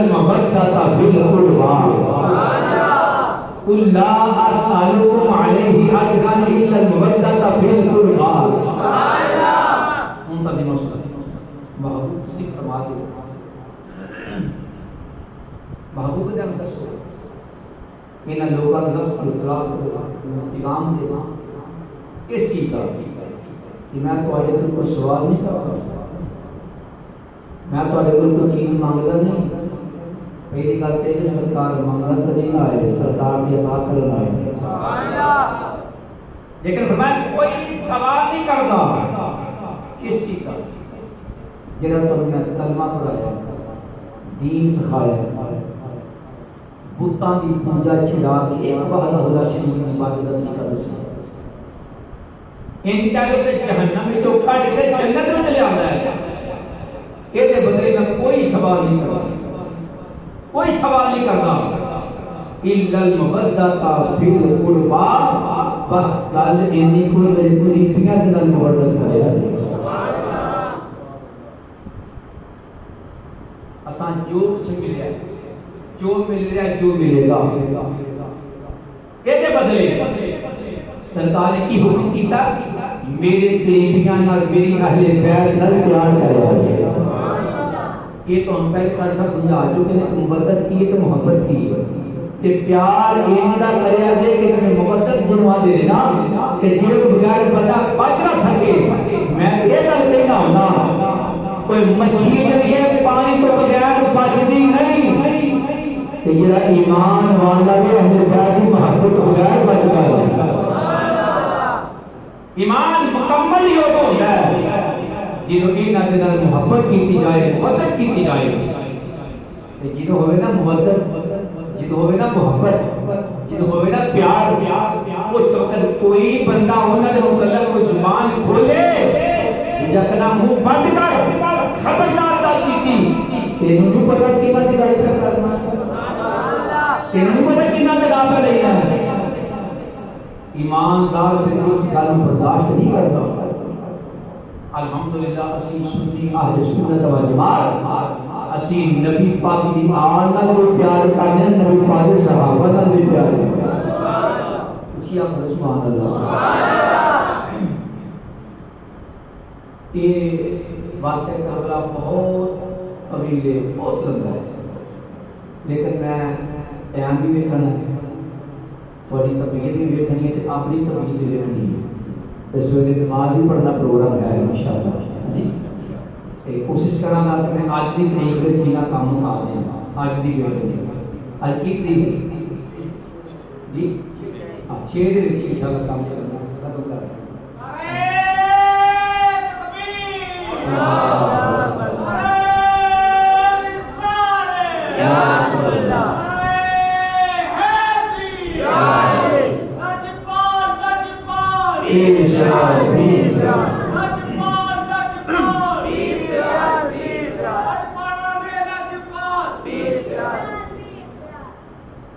المودۃ فی القربى قل لا اسألکم علیہ اجرا الا المودۃ فی القربى منتظم محبوب تشریف فرما دو محبوب نے ہم دسو ان لوگوں کا رس پیغام دے اس چیز کا کہ میں تھوڑے دل کو سوال نہیں کرتا میں تھوڑے دل کو چیز مانگتا نہیں پہلی گل تے کہ سرکار منگت نہیں آئے سرکار کی عطا کرنا ہے لیکن فرمایا کوئی سوال نہیں کرتا کس چیز کا جنہاں تم نے کلمہ پڑھایا دین سکھایا بتاں دی پوجا چھڑا کے ایک وحدہ خدا شریک کی عبادت نہیں کر سکتا ان کا جو جہنم میں جو کٹ کے جنت میں چلے آتا ہے یہ دے بدلے میں کوئی سوال نہیں کرتا کوئی سوال نہیں کرتا الا المودۃ فی القربى بس گل اینی کو میرے قریبیاں دے نال محبت کریا اساں جو کچھ ملیا جو مل رہا ہے جو ملے گا یہ دے بدلے سرکار نے کی حکم کیتا میرے قریبیاں نال میری اہل بیت نال پیار کریا یہ تو ہم پہلے کر سمجھا چکے ہیں محبت کی تو محبت کی کہ پیار ایجا کریا دے کہ تمہیں محبت بنوا دے نا کہ جیو بغیر بندہ بچ نہ سکے میں یہ گل کہنا ہونا کوئی مچھلی نہیں ہے پانی تو بغیر بچتی نہیں کہ جڑا ایمان والا ہے اہل بیت کی محبت بغیر بچتا ہے ایمان مکمل ہی ہوتا ہے جنہوں کی نہ محبت کی جائے محبت کی جائے جنہوں ہوئے نا محبت جنہوں ہوئے نا محبت جنہوں ہوئے نا پیار اس وقت کوئی بندہ ہونا جو مطلب کوئی زبان کھولے جتنا منہ بند کر خبردار دل کی تینوں نہیں پتا کنا دگائی پہ کرنا تینوں نہیں پتا کنا دگا پہ رہنا ہے ایماندار پھر اس گل برداشت نہیں کرتا الحمدللہ اسی سنی اہل سنت و جماعت اسی نبی پاک دی آل نال پیار کرنے نبی پاک دے صحابہ نال بھی پیار کرنے اسی آپ سبحان اللہ یہ واقعہ کربلا بہت طویل ہے بہت لمبا ہے لیکن میں ٹائم بھی ویکھنا ہے تھوڑی طبیعت بھی ویکھنی ہے اپنی طبیعت بھی ویکھنی ہے اس وقت نماز بھی پڑھنا پروگرام ہے انشاءاللہ جی کوشش کرا گا کہ میں آج کی تاریخ میں جینا کام مکا دیں آج کی آج کی تاریخ جی 6 دن انشاءاللہ کام کرنا ختم کر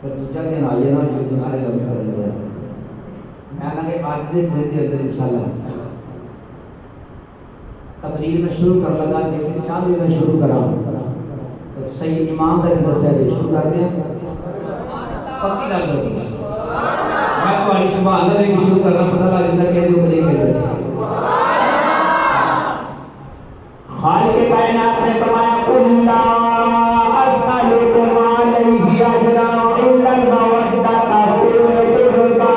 دوسرا دن آئیے نا جو دن آئے لمبے کر لیا میں نے آج دن دن کے اندر انشاءاللہ تقریر میں شروع کر لگا لیکن چاند میں شروع کرا صحیح ایمان کا مسئلہ شروع کر دیں پکی لگ رہا میں تمہاری سبحان اللہ کی شروع کر رہا پتہ لگ جاتا کہ جو بنے گئے خالق کائنات نے فرمایا قل لا اسألکم علیہ اجرا الا المودۃ فی القربى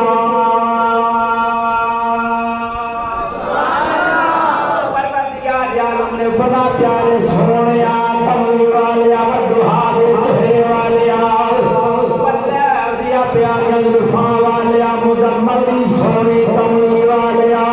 پروردگار عالم نے فرمایا پیارے سونیا کملی والیا بدھا دے چہرے والیا پیارے زلفاں والیا مزمل سونی کملی والیا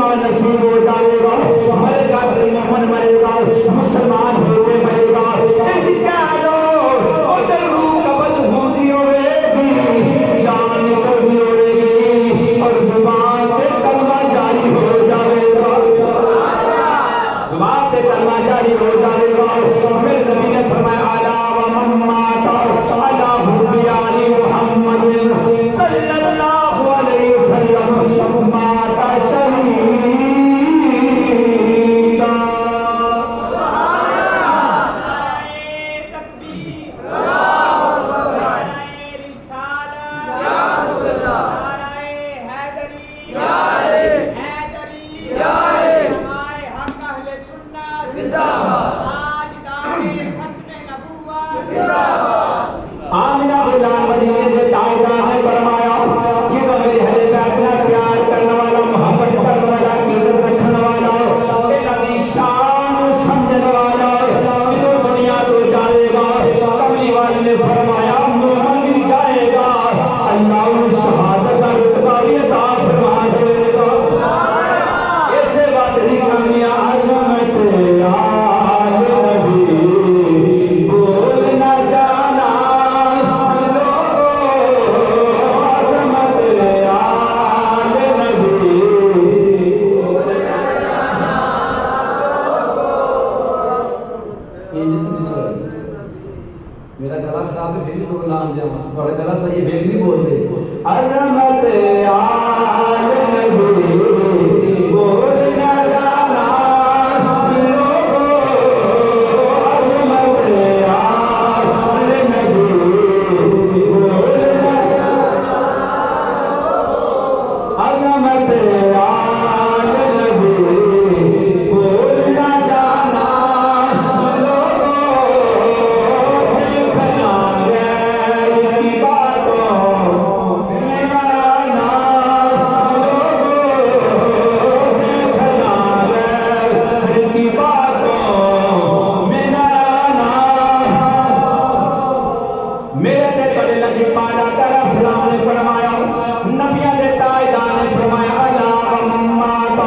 کلمہ نصیب ہو جائے گا، مرے گا تو مومن مرے گا، مسلمان ہو کے مرے گا، انتقالو اور روح قبض ہوتی ہوئے گی، جان نکلتی ہوئے گی اور زبان پہ کلمہ جاری ہو جائے گا، زبان پہ کلمہ جاری ہو جائے گا۔ پھر نبی نے فرمایا الا ومن مات علی حب آل محمد صلی اللہ علیہ وسلم مات شہیدا۔ آمنہ بلال مدینے سے تائیدہ ہے فرمایا کہ وہ میرے اہل بیت میں پیار کرنے والا، محبت کرنے والا، عزت رکھنے والا، الہی شان سمجھنے والا، جو دنیا تو جائے گا، کملی والے نے فرمایا مومن بھی جائے گا، اللہ ان شہادت کا رتبہ بھی عطا فرما دے گا۔ ایسے بات نہیں کامیاں عظمت آل نبی بولنا جانا میرا گلا خراب ہے، پھر بھی تو نام جاؤں تھوڑا گلا صحیح ہے، پھر بھی بولتے عظمت آل نبی بولنا جانا لوگو، عظمت آل نبی بولنا جانا، عظمت آل نبی بولنا جانا لوگو، دیکھنا غیر کی باتوں میں آنا لوگو، دیکھنا غیر کی باتوں میں آنا۔ میرے تے بڑے لگے پالا کر اسلام نے فرمایا، نبیوں نے تائیدان نے فرمایا الا ومن مات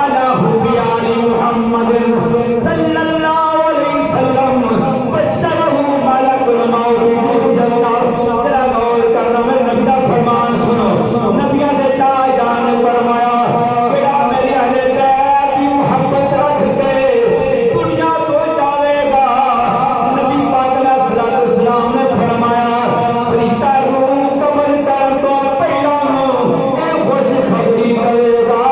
علی حب آل محمد صلی اللہ علیہ وسلم بشرہ ملک الموت بالجنہ۔ ذرا غور کرنا، میں نبی کا فرمان سنو، نبیوں نے تائیدان نے فرمایا کہ میرے اہل بیت کی محبت رکھ کے دنیا تو جاوے گا، نبی پاک علیہ الصلوۃ والسلام نے فرمایا فرشتہ روح قبض کر تو پہلا اے خوش خبری کرے گا،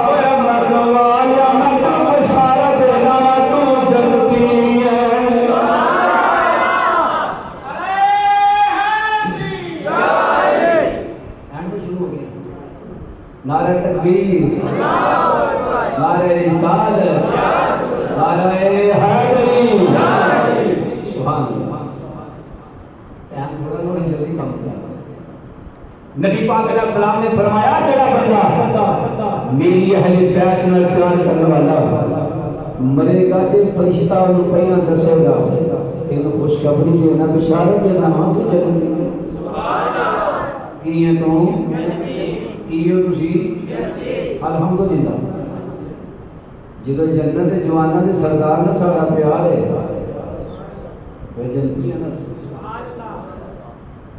اے مرنے والا میں تو بشارت دینا تو جنتی ہے۔ اینڈ شروع ہو گیا، نعرہ تکبیر، نعرہ رسالت، نعرہ حیدری، سبحان اللہ۔ ٹائم تھوڑا تھوڑا جلدی کم کیا۔ نبی پاک علیہ السلام نے فرمایا جڑا بندہ میری اہل بیت نال پیار کرنے والا مرے گا تے فرشتہ انہوں پہلا دسے گا کہ خوشخبری دینا، بشارت دینا ہاں تو جنتی کیے تو کیے تسی الحمدللہ۔ جدو جنت دے جوانا دے سردار نے سارا پیار ہے پھر جنتی ہے نا۔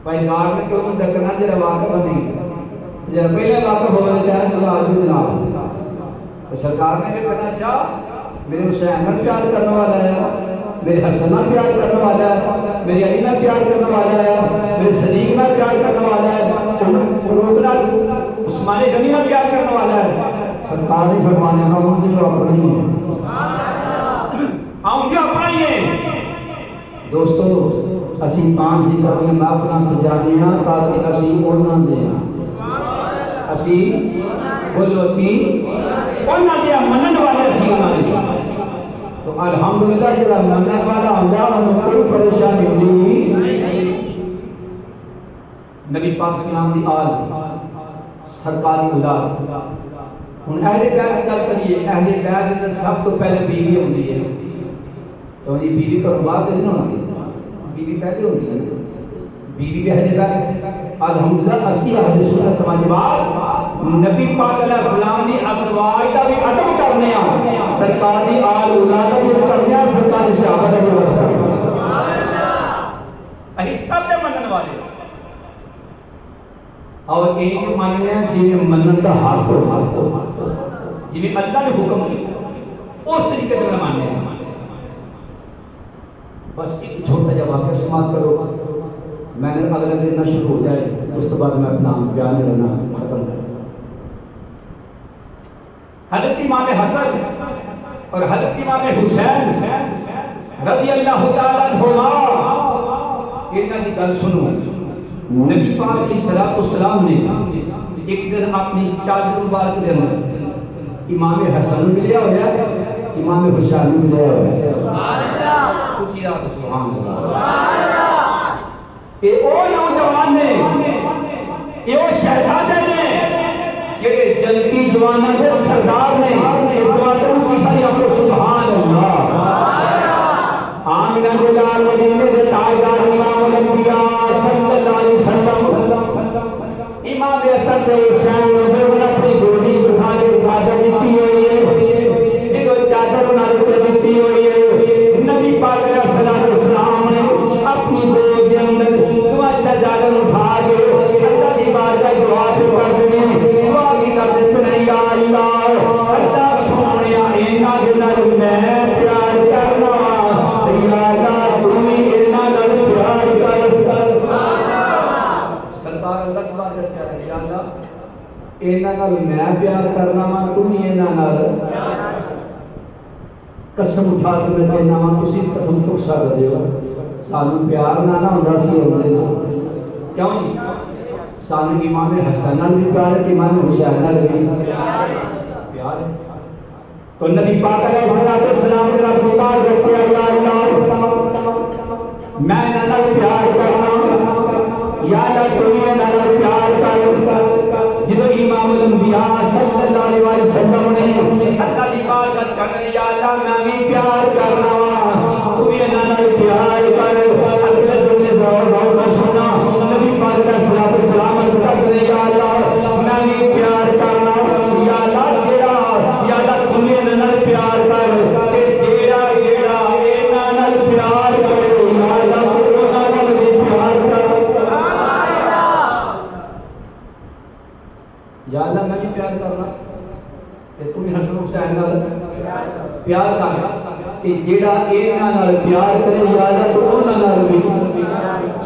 بھائی کار میں کیوں ڈکنا جرا واقف نہیں، جرا پہلے واقف ہونا چاہے تو آجو جناب، تو سرکار نے بھی کہنا چاہ میرے حسین میں پیار کرنے والا ہے، میرے حسن میں پیار کرنے والا ہے، میرے علی میں پیار کرنے والا ہے، میرے صدیق میں پیار کرنے والا ہے، روکنا عثمان غنی میں پیار کرنے والا ہے۔ سرکار نے فرمانے کا ان جو اپنا ہی ہے، ہم جو اپنا ہی ہے۔ دوستو اسی پانچ ذکر میں اپنا سجانے ہیں تاکہ اسی اوڑنا دیں، اسی بولو اسی اوڑنا دیا منن والے اسی اوڑنا دیا۔ تو الحمدللہ جب منن والا اللہ ہم کوئی پریشانی ہوئی۔ نبی پاک سلام دی آل سرکاری اولاد، ہن اہل بیت کی گل کریے، اہل بیت میں سب تو پہلے بیوی ہوندی ہے، تو یہ بیوی تو بعد نہیں ہوتی، بیوی پہلے ہوتی ہے، بیوی بھی اہل بیت۔ الحمدللہ اسی اہل سنت و جماعت نبی پاک علیہ السلام دی ازواج دا بھی ادب کرنے آ سرکار دی آل اولاد دا بھی ادب کرنے آ سرکار دی صحابہ دا بھی ادب کرنے آ سبحان اللہ اہی سب دے منن والے اور ایک ماننے ہیں جنہیں منن دا حق ہو جنہیں اللہ نے حکم کیا اس طریقے سے ماننے ہیں بس ایک چھوٹا جا واقعہ سماعت کرو میں نے اگلے دن نہ شروع ہو جائے اس کے بعد میں اپنا بیان لینا ختم کر حضرت امام حسن اور حضرت امام حسین رضی اللہ تعالیٰ عنہما انہاں کی گل سنو نبی پاک علیہ الصلوۃ والسلام نے ایک دن اپنی چادر مبارک دے اندر امام حسن بھی لیا ہوا امام حسین بھی لیا ہوا سبحان اللہ اونچی آواز سبحان اللہ سبحان اللہ اے او نوجوان نے اے او شہزادے نے جڑے جنتی جواناں دے سردار نے اس وقت اونچی آواز سبحان اللہ آمینہ دے لال مدینے دے تاجدار امام الانبیاء صلی اللہ علیہ وسلم امام حسن دے حسین نے اپنی گودی اٹھا کے چادر دیتی ہوئی ہے ایک چادر بنا کے دیتی ہوئی ہے نبی پاک علیہ السلام نے اپنی گود کے اندر دعا شہزادہ اٹھا کے اللہ کی بارگاہ دعا کر دی دعا کی کرتے پھر یا اللہ اللہ سونیا اینا دے نال میں پیار کرنا یا اللہ تو ہی اینا نال پیار کر سرکار اللہ کی بارگاہ کہتے ہیں یا اللہ اینا نال میں پیار کرنا وا تو ہی اینا نال قسم اٹھا کے میں کہنا وا تسی قسم چک سکدے ہو سانو پیار نہ ہوندا سی ہوندے نا کیوں جی سانو امام حسن نال بھی پیار ہے امام حسین نال بھی پیار ہے تو نبی پاک علیہ السلام نے رب کی بات رکھتے ہیں یا اللہ میں انہاں نال پیار کرنا یا اللہ تو ہی انہاں نال پیار کر جدو امام الانبیاء صلی اللہ علیہ وسلم نے اللہ کی عبادت کرنے یا اللہ میں بھی پیار کرنا وا تو بھی انہاں نال پیار کر اگلے جملے غور سے سنا نبی پاک علیہ الصلوۃ والسلام نے یا اللہ میں بھی پیار کرنا یا اللہ یا اللہ تو بھی انہاں نال پیار کر تے جیڑا جیڑا انہاں نال پیار کرے یا اللہ تو انہاں نال بھی پیار کر یا اللہ میں بھی پیار کرنا کہ تم حسن حسین نال پیار کر کہ جیڑا انہاں نال پیار کرے یا اللہ تو انہاں نال بھی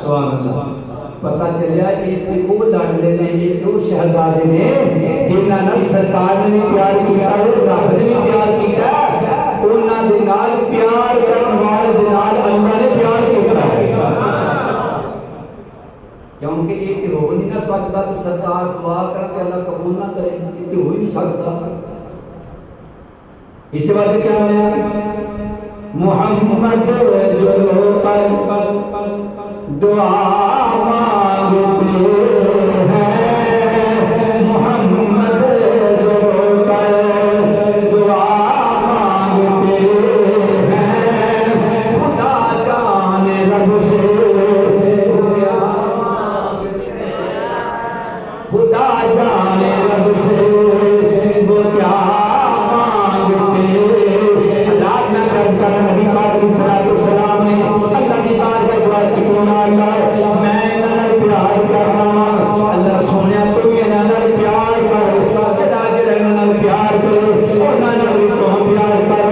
سبحان اللہ پتہ چلیا کہ یہ وہ لاڈلے نے یہ وہ شہزادے نے جنہاں نال سرکار نے پیار کیا ہے رب نے بھی پیار کیا انہاں دے نال پیار کرن والے دے نال اللہ نے پیار کیتا ہے کیونکہ ایک ہو نہیں نہ سکتا کہ سرکار دعا کر کے اللہ قبول نہ کرے یہ ہو ہی نہیں سکتا اس بات کیا ہے محمد جو کل دعا مانگتے ہیں محمد جو کل دعا مانگتے ہیں خدا جانے رب سے خدا جانے رب سے وہ کیا مانگتے رات میں کر نبی پاک علیہ السلام نے اللہ کی بات کا دعا کی اللہ میں انہاں پیار کرنا اللہ سونیا تو بھی انہاں پیار کر جدا جدا انہاں پیار کر انہاں تو پیار کر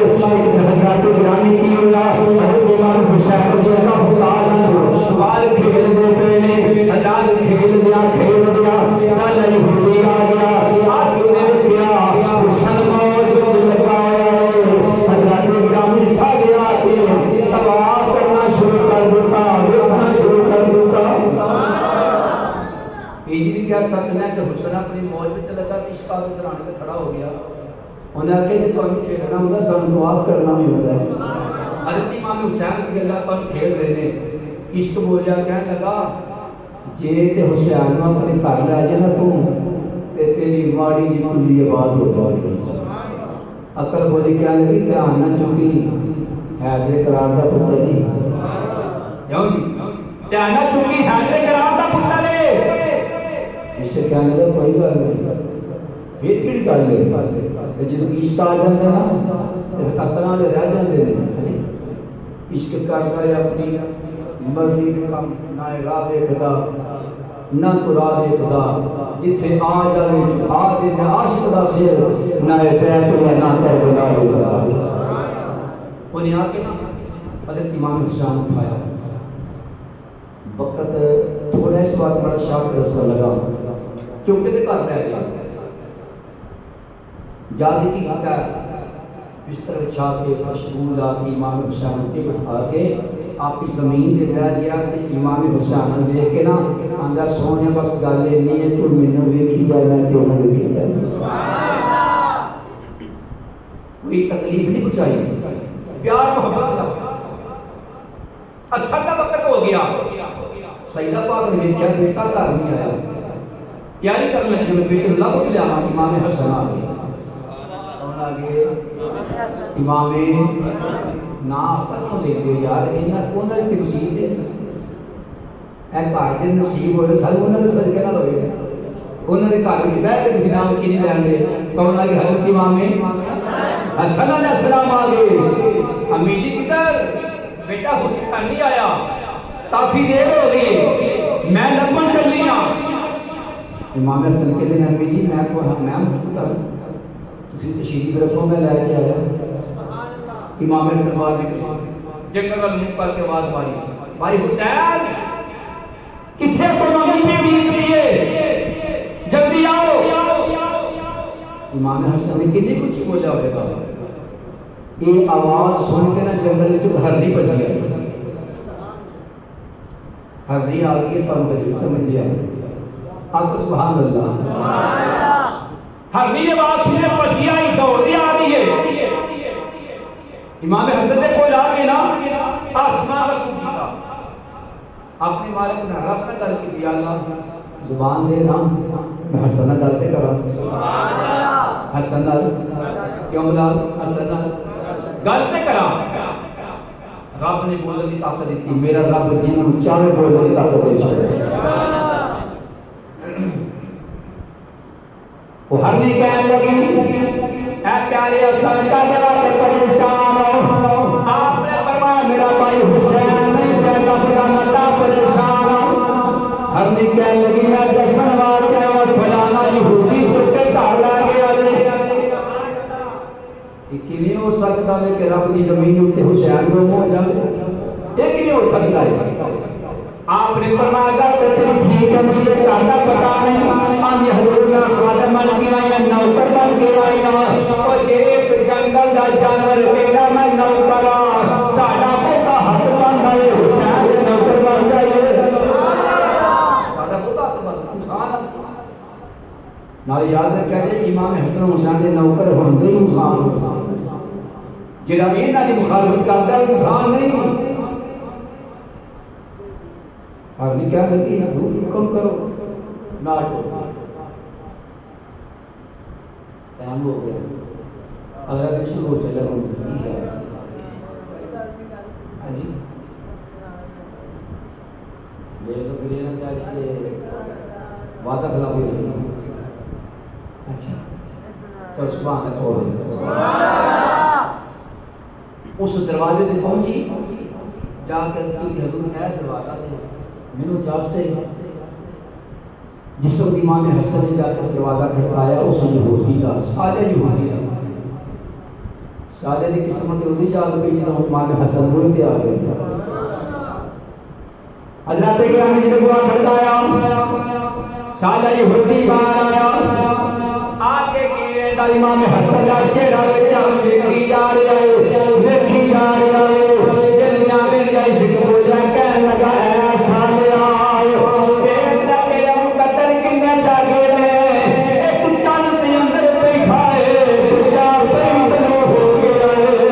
حضرت گرامی کی اللہ حضرت امام حسین رضی اللہ تعالی عنہ بال کھیل دے پے نے اللہ کھیل دیا سال یہودی آ گیا آج نے کیا حسن موج لگا حضرت گرامی سارے آ کے طواف کرنا شروع کر دیتا دیکھنا شروع کر دیتا یہ بھی کیا سچ ہے کہ حسن اپنی موج میں لگا کہ عشق کے سرانے پہ کھڑا ہو گیا انہیں آ کے تو ہمیں کھیلنا ہوگا سانو طواف کرنا بھی ہوگا حضرت امام حسین کی اللہ پر کھیل رہے ہیں عشق بولیا کہنے لگا جے تے حسین نو اپنے گھر لے جانا تو تے تیری ماڑی جی کلی آباد ہو جائے گی عقل بولی کیا لگی دھیان نہ چکی حیدر قرار دا پتر نہیں کیوں جی دھیان چکی حیدر قرار دا پتر ہے اسے کہنے لگا کوئی گل نہیں پھر بھی گل ہے جب عشق آ جاتا نا تو عقلاں دے رہ جاندے نے عشق کردا ہے اپنی مرضی دے کم نہ راہ ویکھدا نہ قرآن خدا جتھے آ جاوے چھپا دے نہ عاشق دا سر نہ بیت اللہ نہ کربلا خدا انہیں آ کے نا حضرت امام حسین اٹھایا وقت تھوڑا اس بات بڑا شاک رسول لگا چونکہ تے گھر رہ گیا جادی کی کہتا بستر بچھا کے مشغول آ کے امام حسین کے بٹھا کے آپ کی زمین دے بیٹھ گیا تے امام حسین دیکھ کے نا آندا سونے بس گل نہیں ہے تو مینوں ویکھی جائے میں تے انہاں نوں ویکھی جائے سبحان اللہ کوئی تکلیف نہیں پہنچائی پیار محبت کا اثر کا وقت ہو گیا سیدہ پاک نے دیکھا بیٹا گھر نہیں آیا تیاری کرنے لگے بیٹے لب کے لیا امام حسن آ گئے کون آ گئے امام ناشتہ کیوں دیتے ہو یار انہوں نے نصیب دے اے گھر کے نصیب ہوئے سارے انہوں نے صدقے نہ ہوئے انہوں نے گھر میں بیٹھ کے نام چینی لین گے کون آ گئے حضرت امام حسن علیہ السلام آ گئے امی جی کدھر بیٹا حسین نہیں آیا کافی دیر ہو گئی میں لبن چلی ہوں امام حسن کے لیے امی جی میں کو میں مشکل ہوں تسی تشریف رکھو میں لے کے آیا امام حسن باہر نکلے جنگل والے منہ کر کے آواز ماری بھائی حسین کتنے تو ممی پہ بیت رہی ہے جلدی آؤ امام حسن نے کسی کچھ بولا ہوئے گا یہ آواز سن کے نا جنگل جو ہرنی بچ گیا ہرنی آ گئی تو ہم سمجھ لیا آپ سبحان اللہ ہرنی نے آواز سنے بچی آئی دوڑی آ رہی ہے امام حسن نے کوئی آ گئے نا آسمان رسول کیا اپنے مالک نے رب نے کر کے دیا اللہ زبان دے نا میں حسن دل سے کرا حسن دل کیوں بلا حسن دل غلط کرا رب نے بولنے کی طاقت دیتی میرا رب جنوں چاہے بولنے کی طاقت دے چھوڑے وہ ہر بھی کہنے لگی اے پیارے حسن کا جواب پریشان ہو آپ نے فرمایا میرا بھائی حسین نہیں کہتا بڑا متا پریشان ہو ہر بھی کہنے لگی میں دسن وار کے اور فلانا یہودی چکے گھر لا گیا یہ ہو سکتا ہے کہ رب کی زمین اٹھتے حسین کو ہو جائے یہ کیوں ہو سکتا ہے آپ نے فرمایا کہ تم ٹھیک ہے مجھے کہنا پتا نہیں ہم یہ حضور کا خادم بن کے آئے ہیں نوکر بن کے آئے ہیں اور ایک جنگل کا جانور تیرا میں نوکر ساڈا پوتا ہاتھ بن گئے حسین کے نوکر بن گئے ساڈا پوتا ہاتھ بن انسان نال یاد رکھے امام حسن حسین کے نوکر ہوندے انسان جڑا انہاں دی مخالفت کردا ہے انسان نہیں اور نہیں کیا کہتی ہے حکم کرو ناٹو ٹائم ہو گیا اگلا دن شروع ہو چلے ہاں جی یہ تو پھر یہ چاہیے وعدہ خلافی نہیں اچھا چل سبحان اللہ چھوڑ اس دروازے سے پہنچی جا کر حضور ہے دروازہ سے مینوں اجازت ہے جس وقت امام حسن نے جا کر دروازہ کھٹکایا اس یہودی کا سالے یہودی کا سالے کی قسمت یہودی جا کے جب امام حسن بولتے آ گئے حضرت کرام نے دعا کھٹکایا سالہ یہودی باہر آیا آگے کی امام حسن کا چہرہ دیکھی جا رہا ہے دیکھی جا رہا ہے جلدیاں مل جائے عشق ہو جائے کہنے لگا اے سالیا بیٹا میرا مقدر کنے جاگے نے ایک چند کے اندر بیٹھا ہے دوجا بیٹھ ہو گیا ہے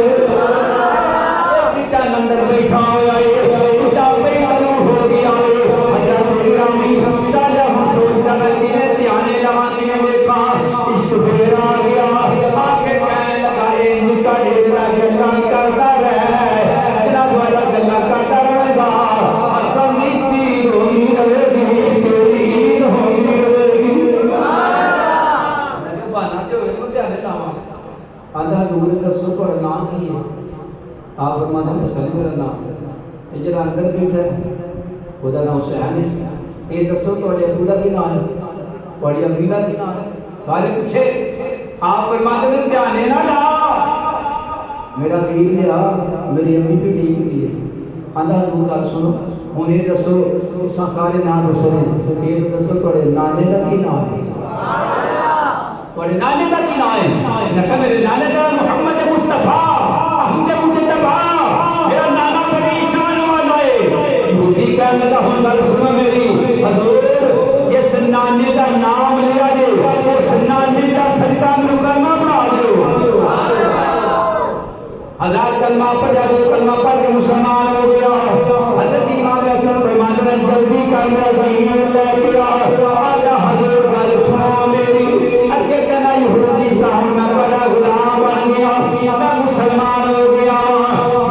ایک چند اندر بیٹھا ہوا ہے دوجا بیٹھ ہو گیا ہے حضرت گرامی سالہ ہم سوچتا ہے کہ دھیانے لگانے میں دیکھا عشق پھر آ گیا آگے کہنے لگا اے نکا اے گلا کر آدھا حضور دسو تھوڑا نام کی ہے؟ آپ فرماتے ہیں حسن میرا نام ہے۔ جڑا اندر بیٹھا ہے وہ نام حسین ہے۔ یہ دسو تھوڑے ابو کا کی نام ہے؟ تھوڑی امی کا کی نام ہے؟ سارے پوچھے، آپ فرماتے ہیں دھیان نہ لا، میرا پیر لیا میری امی بھی ٹھیک تھی۔ آدھا حضور گل سنو ہوں یہ دسو، تساں سارے نام دسو، یہ دسو تھوڑے نانے کا کی نام ہے؟ تھوڑے نانے کا کی نام ہے؟ نکا میرے نانے کا محمد مصطفیٰ احمد مجتبیٰ، میرا نانا بڑی شان والا ہے۔ یہودی کہنے لگا ہوں گل سنو میری، حضور جس نانے کا نام لیا جے اس نانے کا صدقہ میرے کلمہ پڑھا دیو۔ حضرت کلمہ پڑھ جائے، کلمہ پڑھ کے مسلمان ہو گیا۔ حضرت امام حسن فرماتے ہیں جلدی کر میرا دین لے گیا۔ آجا حضور گل سنو میری، اگے کہنا یہودی صاحب میں بڑا غلام بن گیا، میں مسلمان ہو گیا،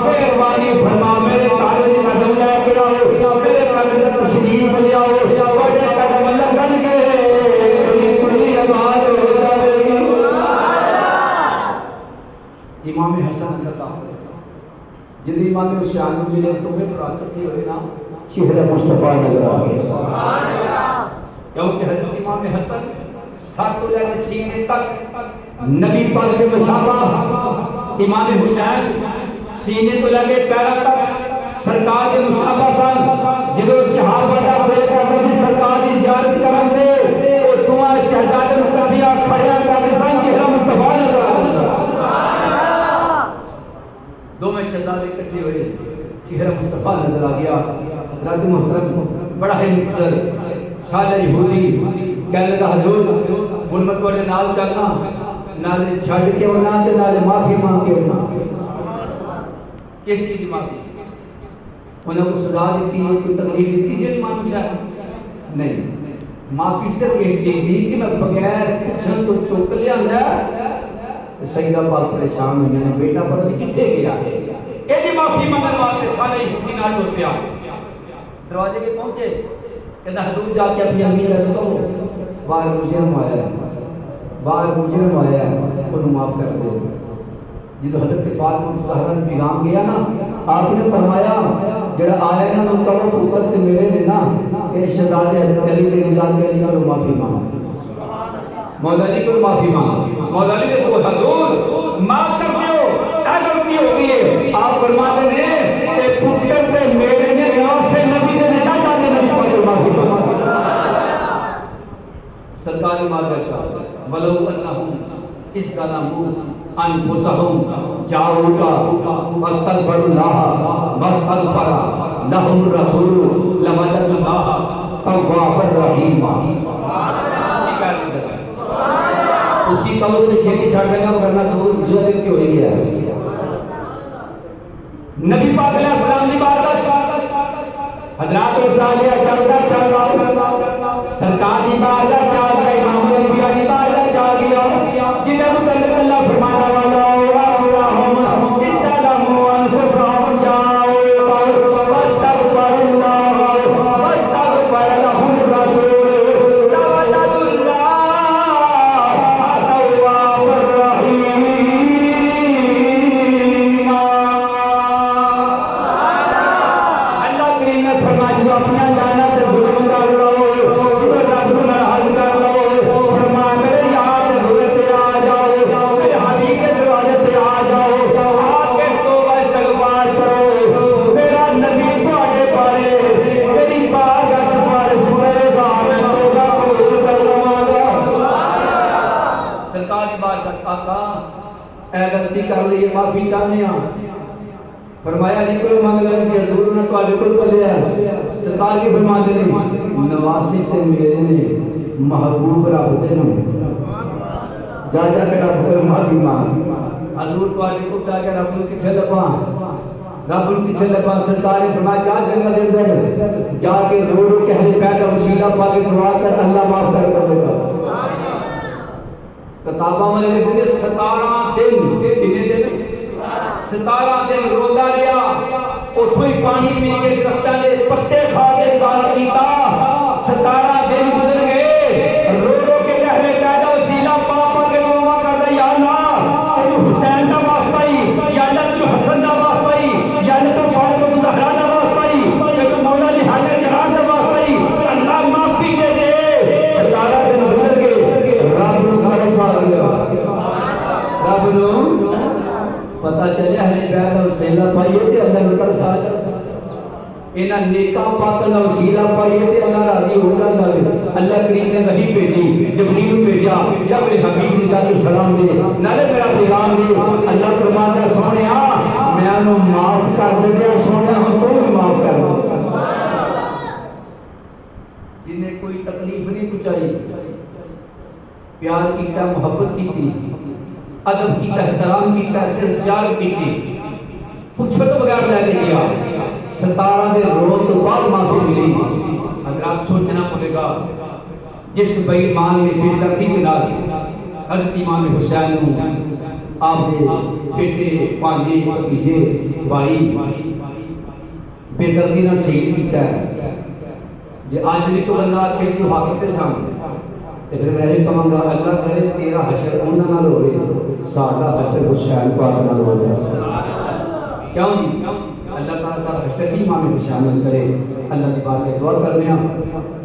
مہربانی فرما میرے کالج قدم لے کے آؤ، میرے کالج تشریف لے آؤ، بڑے قدم لگن گے کلی آباد ہو جائے گی۔ امام حسن اللہ جب امام حسین ملے تو پھر برکت ہوئے نا چہرہ مصطفیٰ نظر آ گیا۔ کیونکہ حضرت امام حسن سر تو لے کے سینے تک نبی پاک کے مشابہ، امام حسین سینے تو لے کے پیروں تک سرکار کے مشابہ سن۔ جب صحابہ دا بیٹا کبھی سرکار کی زیارت کرن دے اور تمہارے شہزادے کٹھیا کھڑیا کرتے سن، چہرہ مصطفیٰ نظر آ گیا۔ دو میں شہزادے اکٹھے ہوئے، چہرہ مصطفیٰ نظر آ گیا۔ حضرت محترم بڑا ہے مکسر سارے یہودی کہنے لگا حضور ہن میں تھوڑے نال چلنا، نالے چھڈ کے ہونا تے نالے معافی مانگ کے ہونا۔ کس چیز کی معافی؟ انہوں کو سزا دیتی ہے، کوئی تکلیف دیتی ہے امام صاحب؟ نہیں، معافی صرف اس چیز دی کہ میں بغیر پوچھن تو چوک لیا سیدہ پاک پریشان ہوئی نے بیٹا پتہ نہیں کتنے گیا ہے، یہ معافی منگن واسطے سارے یہودی نال ٹر پیا۔ دروازے کے پہنچے، کہتا حضور جا کے اپنی امی جا دو، باہر مجرم آیا ہے، باہر مجرم آیا ہے، انہوں معاف کر دے۔ جب حضرت فاطمہ زہرا نے پیغام گیا نا، آپ نے فرمایا جڑا آیا نا ان کا وہ پتر تے میرے نے نا اے شہزادے حضرت علی نے نجات کے لیے کو معافی مانگا، مولا علی کو معافی مانگا۔ مولا علی نے کہا حضور معاف کر دیو، کیا غلطی ہو گئی ہے؟ آپ فرماتے ہیں کہ پتر تے میرے نے یہاں سے نبی نے نجات کے نبی کو معافی مانگا۔ سرکار مار بیٹھا ولو انہم اذ ظلموا انفسهم جاءوک واستغفروا الله واستغفر لهم الرسول لوجدوا الله توابا رحیما۔ اونچی کہو تے چھٹی چھڑ دینا ورنہ تو جو دل کی ہوئی ہے۔ نبی پاک علیہ السلام کی بارگاہ حضرات رسالیہ چلتا چل رہا سرکار کی بارگاہ چاہ گیا، امام الانبیاء کی بارگاہ چاہ گیا، جنہیں متعلق اللہ فرمانا والا کر لیے معافی چاہنے ہیں۔ فرمایا نکل مانگ لیں سی حضور نے تو نکل کر لیا۔ سرکار کی فرماتے ہیں نواسی تے میرے نے محبوب رب دے نو جا جا کے رب کو معافی مانگ۔ حضور کو نکل جا کے رب کو کتھے لبا، رب کو کتھے لبا؟ سرکار نے فرمایا جا جنگل دے اندر جا کے رو رو کے اہل بیت کا وسیلہ پا کے دعا کر اللہ معاف کر دے گا۔ کتاباں میں لکھتے ہیں 17 دن، کتنے دن؟ 17 دن روزہ لیا، اتھوں ہی پانی پی کے درختاں دے پتے کھا کے گزارا کیتا۔ 17 دن گزر گئے، رو رو کے اہل بیت وسیلہ پا پا کے دعا کر دے یا اللہ تینوں رب نو پتہ چلے اہل بیت اور وسیلہ پائیے تے اللہ نو ترس آ جائے انہاں نیکاں پاک دا وسیلہ پائیے تے اللہ راضی ہو جاندا ہے اللہ کریم نے وحی بھیجی جبریل کو بھیجا یا میرے حبیب نے جا کے سلام دے نالے میرا پیغام دے اللہ فرماتا ہے سونیا میں انہوں معاف کر دیا سونیا ہوں تو بھی معاف کر دیا جنہیں کوئی تکلیف نہیں پہنچائی پیار کیتا محبت کی ادب کیتا احترام کیتا سرسیار کی پوچھو تو بغیر لے کے گیا 17 دے روز تو بعد معافی ملی اگر آپ سوچنا پڑے گا جس بے ایمان نے بے دردی کے نال حضرت امام حسین کو آپ دے بیٹے پانجے بھتیجے بھائی بے دردی نال شہید کیتا ہے جی آج بھی تو اللہ کے جو حق کے سامنے تے پھر میں یہ کہوں گا اللہ کرے تیرا حشر انہاں نال ہوے ساڈا حشر حسین پاک نال ہو جائے کیوں جی اللہ تعالیٰ سارا حشر بھی امام میں شامل کرے اللہ کی بات میں دعا کرنے ہیں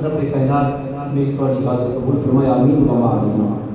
رب کائنات میری تھوڑی بات قبول فرمائے آمین و آمین